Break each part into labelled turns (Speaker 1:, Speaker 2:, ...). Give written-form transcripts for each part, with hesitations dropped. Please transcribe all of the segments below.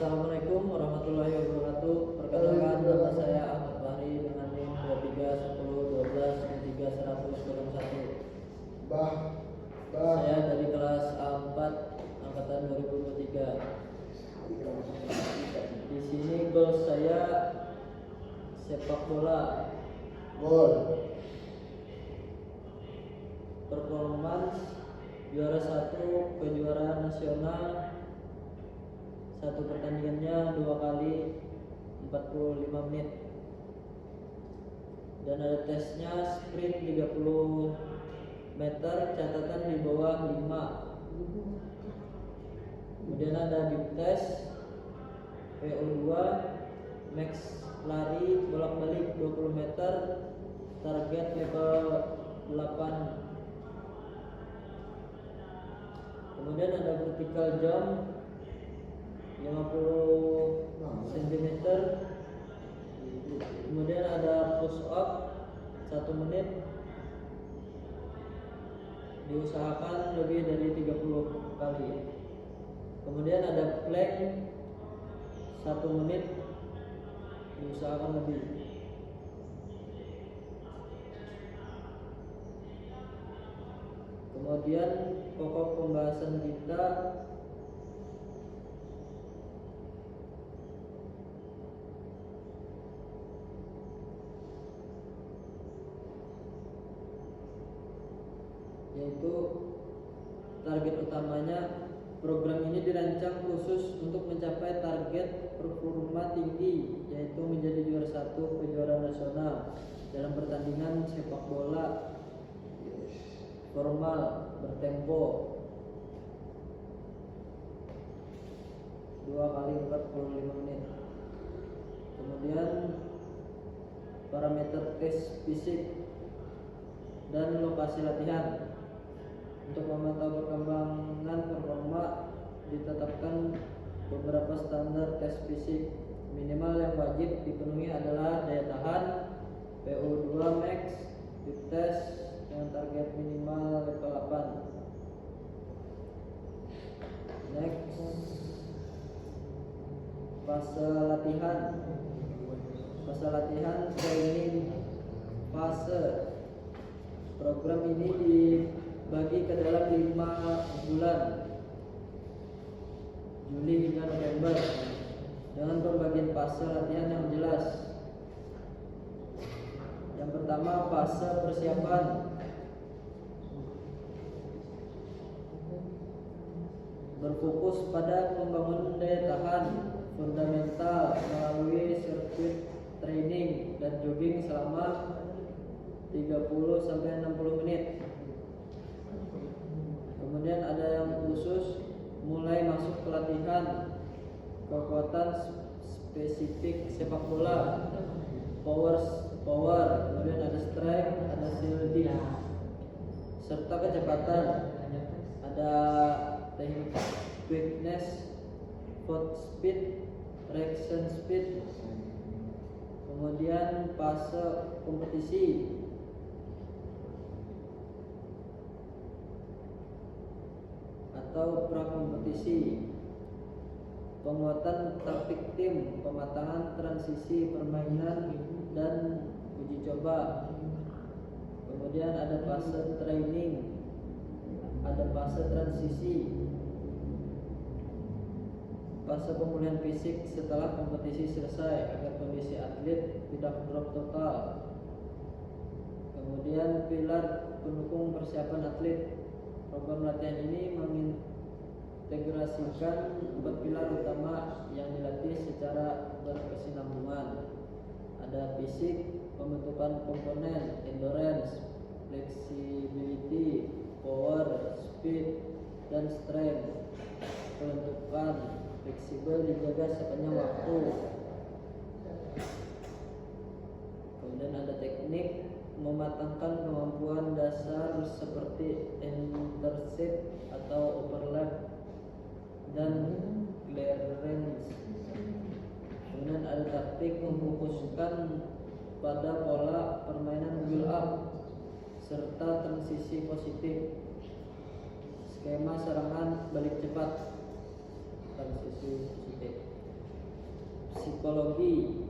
Speaker 1: Assalamualaikum warahmatullahi wabarakatuh. Perkenalkan, nama saya Ahmad Bahri dengan NIM 231012130001. Saya dari kelas A4 angkatan 2023. Di sini goal saya sepak bola. Performance juara 1, kejuaraan nasional. Satu pertandingannya 2 kali 45 menit. Dan ada tesnya sprint 30 meter, catatan di bawah 5. Kemudian ada big test PO2, max lari bolak-balik 20 meter, target level 8. Kemudian ada vertical jump 50 cm. Kemudian ada push up 1 menit, diusahakan lebih dari 30 kali. Kemudian ada plank 1 menit, diusahakan lebih. Kemudian pokok pembahasan kita yaitu target utamanya. Program ini dirancang khusus untuk mencapai target performa tinggi, yaitu menjadi juara 1 kejuaraan nasional dalam pertandingan sepak bola formal bertempo 2 kali 45 menit. Kemudian parameter tes fisik dan lokasi latihan. Untuk memantau perkembangan performa ditetapkan beberapa standar tes fisik. Minimal yang wajib dipenuhi adalah daya tahan, PO2 max, big test dengan target minimal level 8. Next, fase latihan. Fase latihan training fase. Program ini dibagi ke dalam 5 bulan, Juli hingga November, dengan pembagian fase latihan yang jelas. Yang pertama, fase persiapan. Berfokus pada membangun daya tahan fundamental melalui sirkuit training dan jogging selama 30-60 menit. Kemudian ada yang khusus, mulai masuk ke latihan kekuatan spesifik sepak bola, power, kemudian ada strength, ada shielding, serta kecepatan. Ada teknik quickness, foot speed, reaction speed. Kemudian fase kompetisi. Atau prakompetisi, penguatan taktik tim, pematangan transisi permainan, dan uji coba. Kemudian ada fase training, ada fase transisi, fase pemulihan fisik setelah kompetisi selesai agar kondisi atlet tidak drop total. Kemudian pilar pendukung persiapan atlet. Program latihan ini mengintegrasikan 4 pilar utama yang dilatih secara berkesinambungan. Ada fisik, pembentukan komponen, endurance, flexibility, power, speed, dan strength. Pembentukan fleksibel dijaga sepanjang waktu. Kemudian ada teknik, mematangkan kemampuan dasar seperti intercept atau overlap dan clearance. Kemudian ada taktik, memfokuskan pada pola permainan build up serta transisi positif. Skema serangan balik cepat, transisi positif. psikologi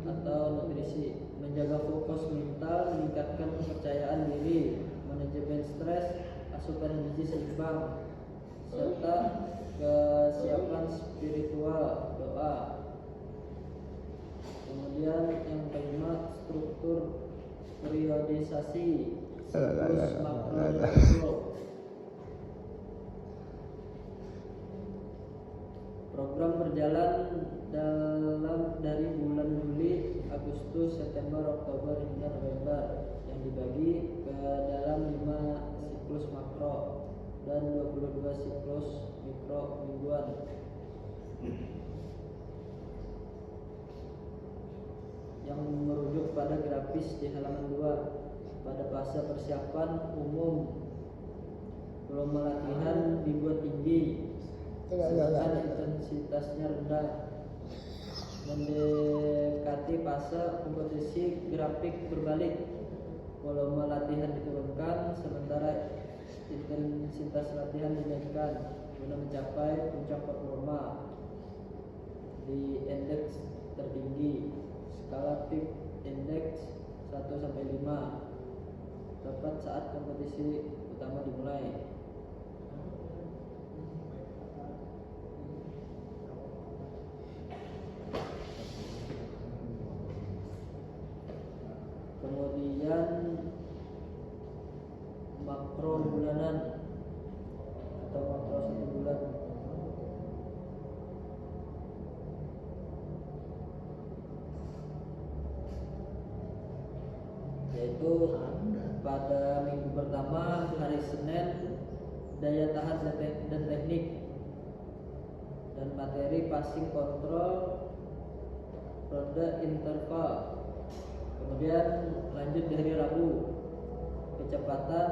Speaker 1: atau nutrisi, menjaga fokus mental, meningkatkan kepercayaan diri, manajemen stres, asupan gizi seimbang, serta kesiapan spiritual, doa. Kemudian yang kelima, struktur periodisasi siklus makro dan mikro. Program berjalan dari bulan Juli, Agustus, September, Oktober hingga November, yang dibagi ke dalam 5 siklus makro dan 22 siklus mikro mingguan. Yang merujuk pada grafis di halaman 2. Pada fase persiapan umum, volume latihan dibuat tinggi, sedangkan intensitasnya rendah. Mendekati fase kompetisi, grafik berbalik, volume latihan diturunkan sementara intensitas latihan dinaikkan guna mencapai puncak performa di indeks tertinggi, skala peak index 1-5, tepat saat kompetisi utama dimulai. Kemudian makro bulanan atau makro 1 bulan. Yaitu pada minggu pertama, hari Senin, daya tahan dan teknik dan materi passing control, ronde interval. Kemudian lanjut di hari Rabu, kecepatan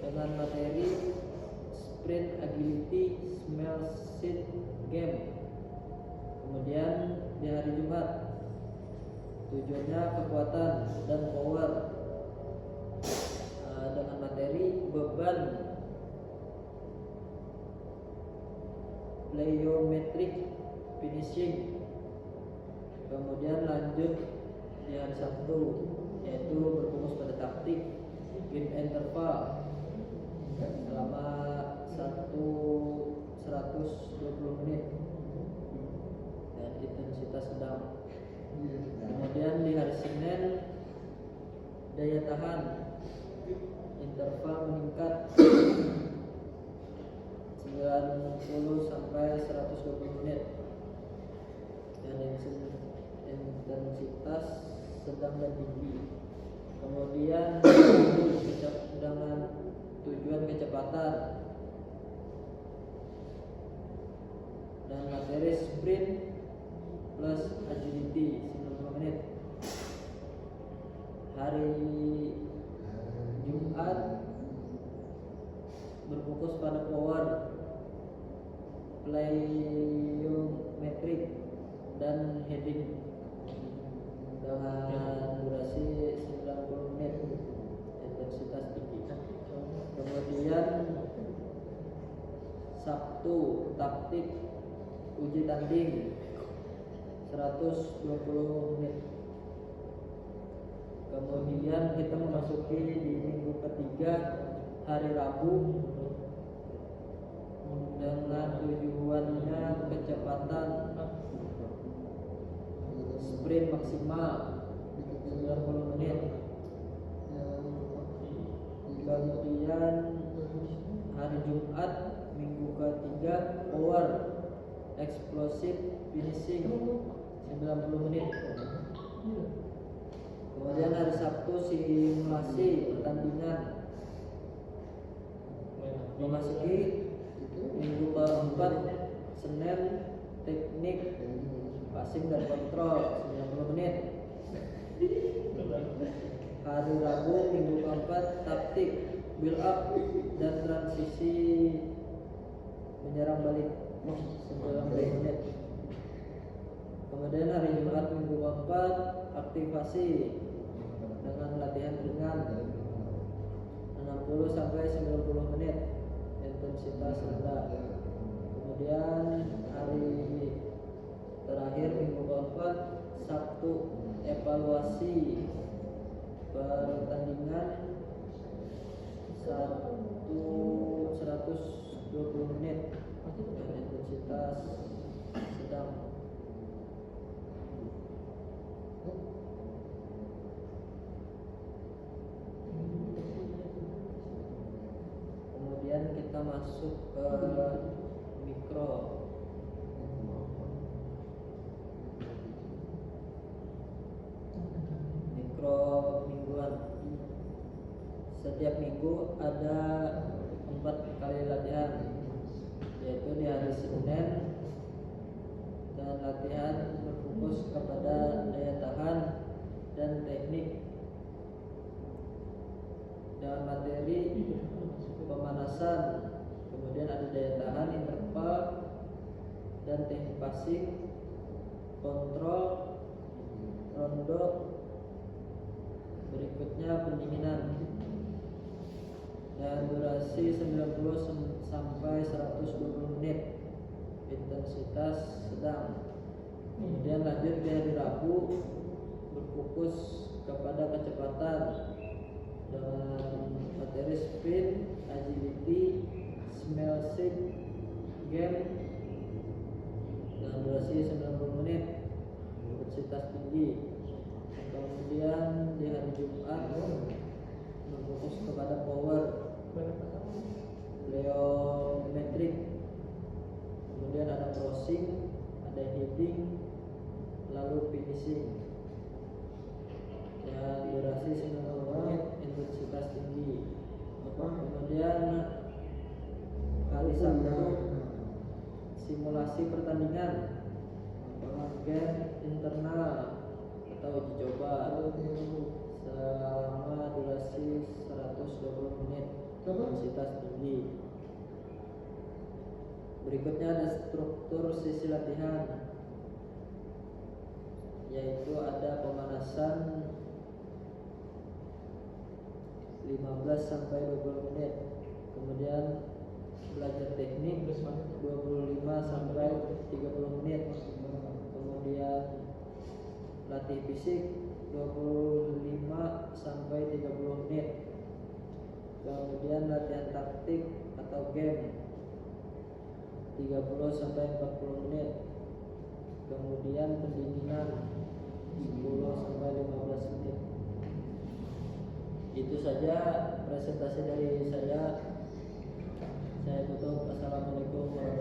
Speaker 1: dengan materi sprint agility small seat game. Kemudian di hari Jumat, tujuannya kekuatan dan power dengan materi beban plyometric finishing. Kemudian lanjut di hari Sabtu, yaitu berfokus pada taktik game interval selama 120 menit dan intensitas sedang. Kemudian di hari Senin, daya tahan interval meningkat 90 sampai 120 menit dan intensitas sedang dan tinggi. Kemudian dengan tujuan kecepatan dan materi sprint plus agility 90 menit. Hari Jumat berfokus pada power plyometric dan heading dengan durasi 90 menit, intensitas tinggi. Kemudian Sabtu, taktik uji tanding 120 menit. Kemudian kita memasuki di minggu ketiga, hari Rabu, dengan tujuannya kecepatan sprint maksimal 90 menit. Kemudian hari Jumat, minggu ketiga, power explosive finishing 90 menit. Kemudian hari Sabtu, simulasi pertandingan. Memasuki minggu keempat, Senin, teknik passing dan kontrol 90 menit. Hari Rabu, minggu keempat, taktik build up dan transisi menyerang balik 90 menit. Kemudian hari Jumat, minggu keempat, aktivasi dengan latihan ringan 60 sampai 90 menit, intensitas rendah. Kemudian hari 20 menit dengan intensitas sedang. Kemudian kita masuk ke mikro. Mikro mingguan. Setiap minggu ada 4 kali latihan, yaitu di hari Senin, dan latihan berfokus kepada daya tahan dan teknik dengan materi pemanasan, kemudian ada daya tahan, interval, dan teknik passing, kontrol, rondo, berikutnya pendinginan, dan durasi 90 sampai 120 menit, intensitas sedang. Kemudian lanjut di hari Rabu, berfokus kepada kecepatan dengan materi sprint, agility, small shift, game, dengan durasi 90 menit, intensitas tinggi. Kemudian di hari Jumat berfokus kepada power, plyometric, kemudian ada crossing, ada heading, lalu finishing, dan durasi 90 menit, intensitas tinggi. Kemudian hari Sabtu simulasi pertandingan, game internal atau uji coba selama durasi 120 menit, intensitas tinggi. Berikutnya ada struktur sesi latihan, yaitu ada pemanasan 15 sampai 20 menit, kemudian belajar teknik 25 sampai 30 menit, kemudian latih fisik 25 sampai 30 menit, kemudian latihan taktik atau game 30 sampai 40 menit, kemudian pendinginan 10 sampai 15 menit. Itu saja presentasi dari saya. Saya tutup. Assalamualaikum warahmatullahi wabarakatuh.